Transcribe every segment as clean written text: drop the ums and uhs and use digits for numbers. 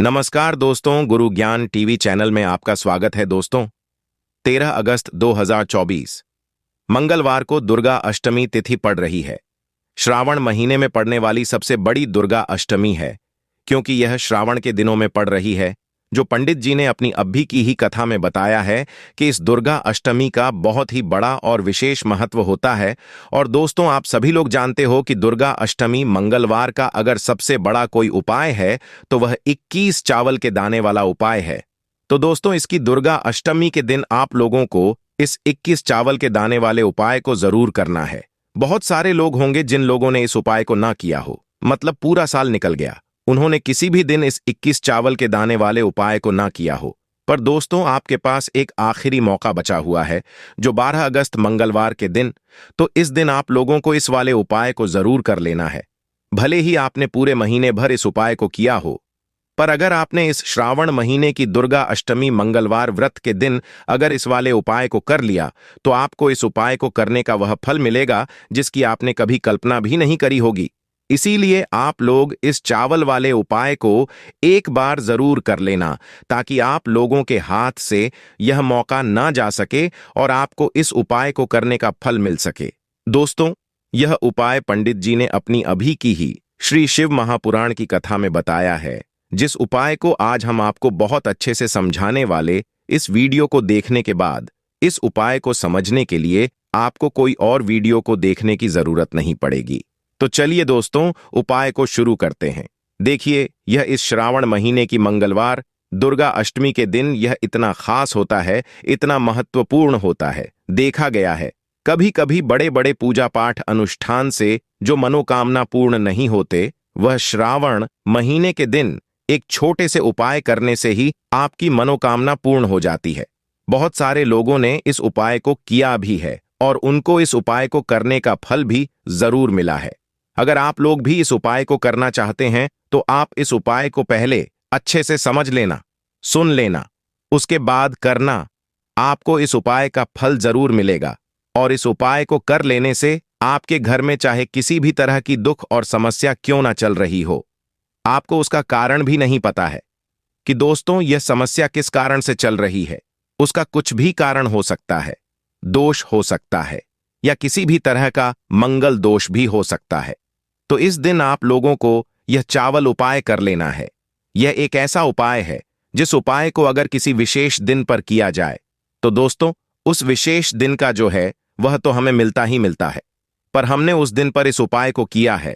नमस्कार दोस्तों, गुरु ज्ञान टीवी चैनल में आपका स्वागत है। दोस्तों, 13 अगस्त 2024 मंगलवार को दुर्गा अष्टमी तिथि पड़ रही है। श्रावण महीने में पड़ने वाली सबसे बड़ी दुर्गा अष्टमी है, क्योंकि यह श्रावण के दिनों में पड़ रही है। जो पंडित जी ने अपनी अभी की ही कथा में बताया है कि इस दुर्गा अष्टमी का बहुत ही बड़ा और विशेष महत्व होता है। और दोस्तों, आप सभी लोग जानते हो कि दुर्गा अष्टमी मंगलवार का अगर सबसे बड़ा कोई उपाय है तो वह 21 चावल के दाने वाला उपाय है। तो दोस्तों, इसकी दुर्गा अष्टमी के दिन आप लोगों को इस 21 चावल के दाने वाले उपाय को जरूर करना है। बहुत सारे लोग होंगे जिन लोगों ने इस उपाय को ना किया हो, मतलब पूरा साल निकल गया, उन्होंने किसी भी दिन इस 21 चावल के दाने वाले उपाय को ना किया हो। पर दोस्तों, आपके पास एक आखिरी मौका बचा हुआ है, जो 12 अगस्त मंगलवार के दिन। तो इस दिन आप लोगों को इस वाले उपाय को जरूर कर लेना है, भले ही आपने पूरे महीने भर इस उपाय को किया हो। पर अगर आपने इस श्रावण महीने की दुर्गा अष्टमी मंगलवार व्रत के दिन अगर इस वाले उपाय को कर लिया, तो आपको इस उपाय को करने का वह फल मिलेगा जिसकी आपने कभी कल्पना भी नहीं करी होगी। इसीलिए आप लोग इस चावल वाले उपाय को एक बार जरूर कर लेना, ताकि आप लोगों के हाथ से यह मौका ना जा सके और आपको इस उपाय को करने का फल मिल सके। दोस्तों, यह उपाय पंडित जी ने अपनी अभी की ही श्री शिव महापुराण की कथा में बताया है, जिस उपाय को आज हम आपको बहुत अच्छे से समझाने वाले। इस वीडियो को देखने के बाद इस उपाय को समझने के लिए आपको कोई और वीडियो को देखने की जरूरत नहीं पड़ेगी। तो चलिए दोस्तों, उपाय को शुरू करते हैं। देखिए, यह इस श्रावण महीने की मंगलवार दुर्गा अष्टमी के दिन यह इतना खास होता है, इतना महत्वपूर्ण होता है। देखा गया है कभी कभी बड़े बड़े पूजा पाठ अनुष्ठान से जो मनोकामना पूर्ण नहीं होते, वह श्रावण महीने के दिन एक छोटे से उपाय करने से ही आपकी मनोकामना पूर्ण हो जाती है। बहुत सारे लोगों ने इस उपाय को किया भी है और उनको इस उपाय को करने का फल भी जरूर मिला है। अगर आप लोग भी इस उपाय को करना चाहते हैं तो आप इस उपाय को पहले अच्छे से समझ लेना, सुन लेना, उसके बाद करना। आपको इस उपाय का फल जरूर मिलेगा। और इस उपाय को कर लेने से आपके घर में चाहे किसी भी तरह की दुख और समस्या क्यों ना चल रही हो, आपको उसका कारण भी नहीं पता है कि दोस्तों यह समस्या किस कारण से चल रही है। उसका कुछ भी कारण हो सकता है, दोष हो सकता है, या किसी भी तरह का मंगल दोष भी हो सकता है। तो इस दिन आप लोगों को यह चावल उपाय कर लेना है। यह एक ऐसा उपाय है जिस उपाय को अगर किसी विशेष दिन पर किया जाए तो दोस्तों उस विशेष दिन का जो है वह तो हमें मिलता ही मिलता है। पर हमने उस दिन पर इस उपाय को किया है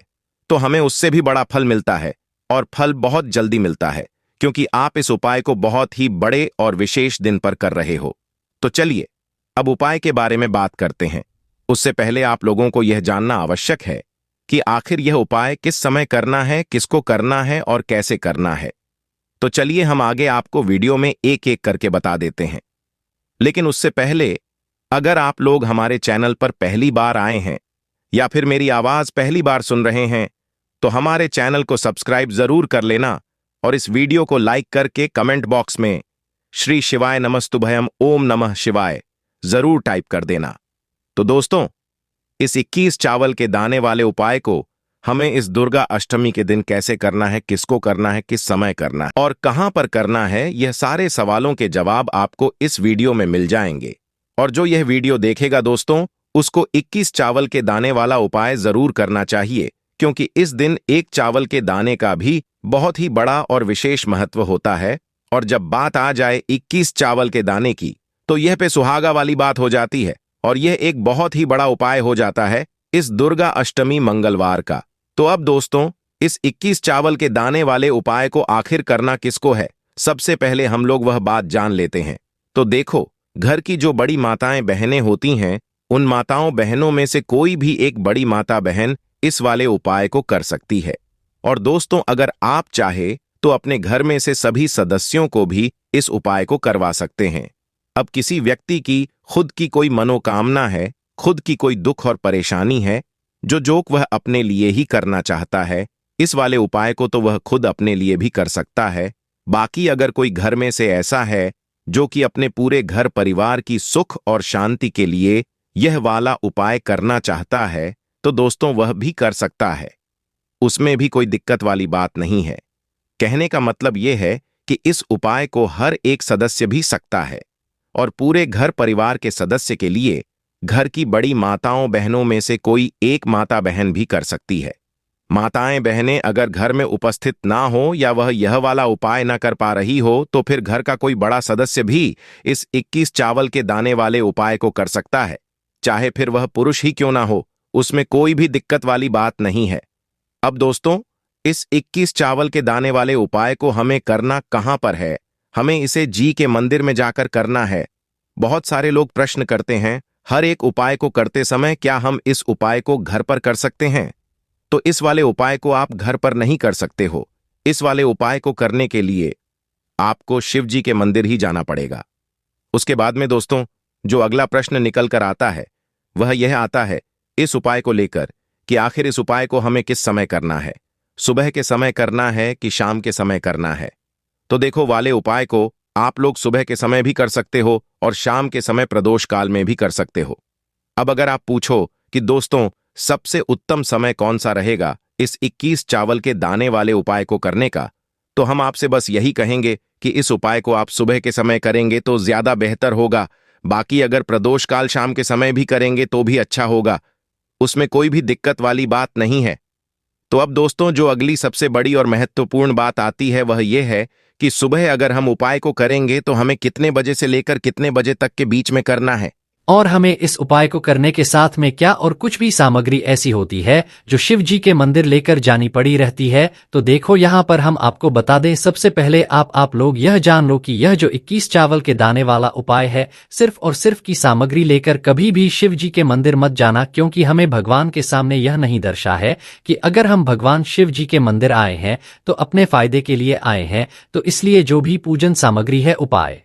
तो हमें उससे भी बड़ा फल मिलता है, और फल बहुत जल्दी मिलता है, क्योंकि आप इस उपाय को बहुत ही बड़े और विशेष दिन पर कर रहे हो। तो चलिए अब उपाय के बारे में बात करते हैं। उससे पहले आप लोगों को यह जानना आवश्यक है कि आखिर यह उपाय किस समय करना है, किसको करना है और कैसे करना है। तो चलिए हम आगे आपको वीडियो में एक एक करके बता देते हैं। लेकिन उससे पहले, अगर आप लोग हमारे चैनल पर पहली बार आए हैं या फिर मेरी आवाज पहली बार सुन रहे हैं, तो हमारे चैनल को सब्सक्राइब जरूर कर लेना और इस वीडियो को लाइक करके कमेंट बॉक्स में श्री शिवाय नमस्तुभयम ओम नमः शिवाय जरूर टाइप कर देना। तो दोस्तों, इस 21 चावल के दाने वाले उपाय को हमें इस दुर्गा अष्टमी के दिन कैसे करना है, किसको करना है, किस समय करना है और कहां पर करना है, यह सारे सवालों के जवाब आपको इस वीडियो में मिल जाएंगे। और जो यह वीडियो देखेगा दोस्तों, उसको 21 चावल के दाने वाला उपाय जरूर करना चाहिए, क्योंकि इस दिन एक चावल के दाने का भी बहुत ही बड़ा और विशेष महत्व होता है। और जब बात आ जाए 21 चावल के दाने की, तो यह पे सुहागा वाली बात हो जाती है और यह एक बहुत ही बड़ा उपाय हो जाता है इस दुर्गा अष्टमी मंगलवार का। तो अब दोस्तों, इस 21 चावल के दाने वाले उपाय को आखिर करना किसको है, सबसे पहले हम लोग वह बात जान लेते हैं। तो देखो, घर की जो बड़ी माताएं बहनें होती हैं, उन माताओं बहनों में से कोई भी एक बड़ी माता बहन इस वाले उपाय को कर सकती है। और दोस्तों, अगर आप चाहे तो अपने घर में से सभी सदस्यों को भी इस उपाय को करवा सकते हैं। अब किसी व्यक्ति की खुद की कोई मनोकामना है, खुद की कोई दुख और परेशानी है, जो वह अपने लिए ही करना चाहता है, इस वाले उपाय को तो वह खुद अपने लिए भी कर सकता है। बाकी अगर कोई घर में से ऐसा है जो कि अपने पूरे घर परिवार की सुख और शांति के लिए यह वाला उपाय करना चाहता है, तो दोस्तों वह भी कर सकता है। उसमें भी कोई दिक्कत वाली बात नहीं है। कहने का मतलब ये है कि इस उपाय को हर एक सदस्य भी सकता है और पूरे घर परिवार के सदस्य के लिए घर की बड़ी माताओं बहनों में से कोई एक माता बहन भी कर सकती है। माताएं बहनें अगर घर में उपस्थित ना हो या वह यह वाला उपाय न कर पा रही हो तो फिर घर का कोई बड़ा सदस्य भी इस 21 चावल के दाने वाले उपाय को कर सकता है, चाहे फिर वह पुरुष ही क्यों ना हो, उसमें कोई भी दिक्कत वाली बात नहीं है। अब दोस्तों, इस 21 चावल के दाने वाले उपाय को हमें करना कहां पर है? हमें इसे जी के मंदिर में जाकर करना है। बहुत सारे लोग प्रश्न करते हैं, हर एक उपाय को करते समय क्या हम इस उपाय को घर पर कर सकते हैं? तो इस वाले उपाय को आप घर पर नहीं कर सकते हो। इस वाले उपाय को करने के लिए आपको शिव जी के मंदिर ही जाना पड़ेगा। उसके बाद में दोस्तों, जो अगला प्रश्न निकल कर आता है वह यह आता है इस उपाय को लेकर कि आखिर इस उपाय को हमें किस समय करना है, सुबह के समय करना है कि शाम के समय करना है? तो देखो, वाले उपाय को आप लोग सुबह के समय भी कर सकते हो और शाम के समय प्रदोष काल में भी कर सकते हो। अब अगर आप पूछो कि दोस्तों सबसे उत्तम समय कौन सा रहेगा इस 21 चावल के दाने वाले उपाय को करने का, तो हम आपसे बस यही कहेंगे कि इस उपाय को आप सुबह के समय करेंगे तो ज्यादा बेहतर होगा। बाकी अगर प्रदोष काल शाम के समय भी करेंगे तो भी अच्छा होगा, उसमें कोई भी दिक्कत वाली बात नहीं है। तो अब दोस्तों, जो अगली सबसे बड़ी और महत्वपूर्ण बात आती है वह यह है कि सुबह अगर हम उपाय को करेंगे तो हमें कितने बजे से लेकर कितने बजे तक के बीच में करना है, और हमें इस उपाय को करने के साथ में क्या और कुछ भी सामग्री ऐसी होती है जो शिव जी के मंदिर लेकर जानी पड़ी रहती है। तो देखो, यहाँ पर हम आपको बता दें, सबसे पहले आप लोग यह जान लो कि यह जो 21 चावल के दाने वाला उपाय है, सिर्फ और सिर्फ की सामग्री लेकर कभी भी शिव जी के मंदिर मत जाना, क्योंकि हमें भगवान के सामने यह नहीं दर्शा है कि अगर हम भगवान शिव जी के मंदिर आए हैं तो अपने फायदे के लिए आए हैं। तो इसलिए जो भी पूजन सामग्री है, उपाय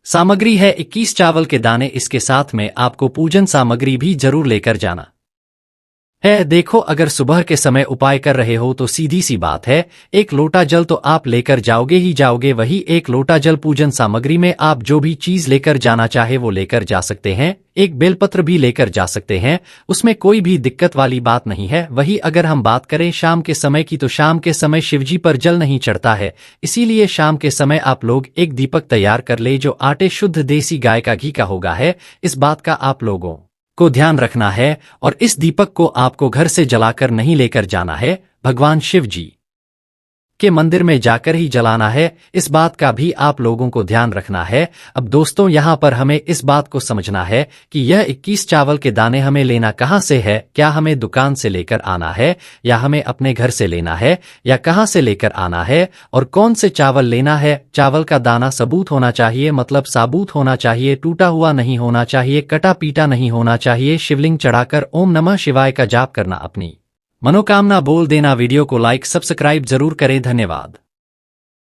सामग्री है 21 चावल के दाने, इसके साथ में आपको पूजन सामग्री भी जरूर लेकर जाना है। देखो, अगर सुबह के समय उपाय कर रहे हो तो सीधी सी बात है, एक लोटा जल तो आप लेकर जाओगे ही जाओगे। वही एक लोटा जल पूजन सामग्री में आप जो भी चीज लेकर जाना चाहे वो लेकर जा सकते हैं। एक बेलपत्र भी लेकर जा सकते हैं, उसमें कोई भी दिक्कत वाली बात नहीं है। वही अगर हम बात करें शाम के समय की, तो शाम के समय शिवजी पर जल नहीं चढ़ता है, इसीलिए शाम के समय आप लोग एक दीपक तैयार कर ले जो आटे शुद्ध देसी गाय का घी का होगा है। इस बात का आप लोगों को ध्यान रखना है, और इस दीपक को आपको घर से जलाकर नहीं लेकर जाना है, भगवान शिव जी के मंदिर में जाकर ही जलाना है। इस बात का भी आप लोगों को ध्यान रखना है। अब दोस्तों, यहाँ पर हमें इस बात को समझना है कि यह 21 चावल के दाने हमें लेना कहाँ से है। क्या हमें दुकान से लेकर आना है, या हमें अपने घर से लेना है, या कहाँ से लेकर आना है, और कौन से चावल लेना है? चावल का दाना सबूत होना चाहिए, मतलब साबुत होना चाहिए, टूटा हुआ नहीं होना चाहिए, कटा पीटा नहीं होना चाहिए। शिवलिंग चढ़ाकर ओम नमः शिवाय का जाप करना, अपनी मनोकामना बोल देना। वीडियो को लाइक सब्सक्राइब जरूर करें। धन्यवाद।